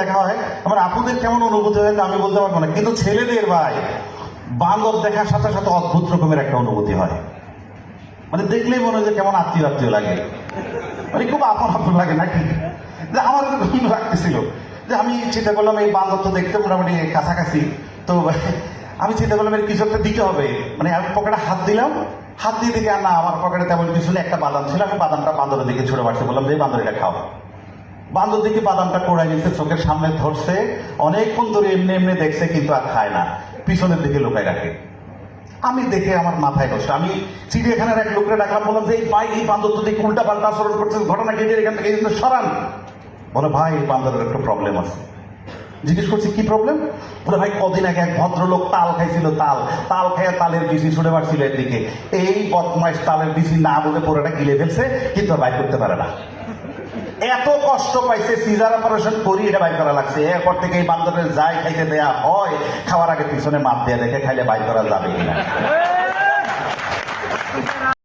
দেখা হয়, আমার আপুদের কেমন অনুভূতি হয় আমি বলতে পারবো না, কিন্তু ছেলেদের ভাই বান্দর দেখার সাথে সাথে অদ্ভুত রকমের একটা অনুভূতি হয়। মানে দেখলেই মনে হয় যে কেমন আত্মীয় আত্মীয় লাগে, মানে খুব আপন আপন লাগে নাকি। যে আমার এরকম লাগতেছিল যে আমি চিন্তা করলাম এই বান্দর তো দেখতে মোটামুটি কাছাকাছি, তো আমি চিন্তা করলাম এর কিছু একটা দিতে হবে। মানে আমি পকেটে হাত দিলাম, হাত দিয়ে দিকে আর না, আমার পকেটে তেমন কিছু নেই, একটা বাদাম ছিল, আমি বাদামটা বান্দরের দিকে ছুড়ে মারতে বললাম যে বান্দর এটা খাও। বান্দর দিকে বাদামটা কোড়াই নিচ্ছে, চোখের সামনে ধরছে, অনেকক্ষণ ধরে এমনি এমনি দেখছে কিন্তু আর খায় না, পিছনের দিকে লুকায় রাখে। আমি দেখে আমার মাথায় বসে, আমি চিড়িয়াখানার এক লোকরে ডাকলাম, বললাম যে এই ভাই এই বান্দর তো দেখি উল্টা পাল্টা আচরণ করছে, ঘটনা কেটে এখান থেকে সরান। বলে ভাই এই বান্দরের একটা প্রবলেম আছে। জিজ্ঞেস করছি কি প্রবলেম? বলে ভাই কদিন আগে এক ভদ্রলোক তাল খাইছিল, তাল তাল খাইয়া তালের বিচি ছুড়ে মারছিল এর দিকে, এই বদমাইশ তালের বিচি না বলে পুরোটা গিলে ফেলছে, কিন্তু আর বাইর করতে পারে না। এত কষ্ট পাইছে, সিজার অপারেশন করি এটা বাইর করা লাগছে। এরপর থেকে এই বান্দরের যাই খাইতে দেয়া হয়, খাওয়ার আগে পিছনে মাপ দিয়ে দেখে খাইলে বাইর করা যাবে কিনা।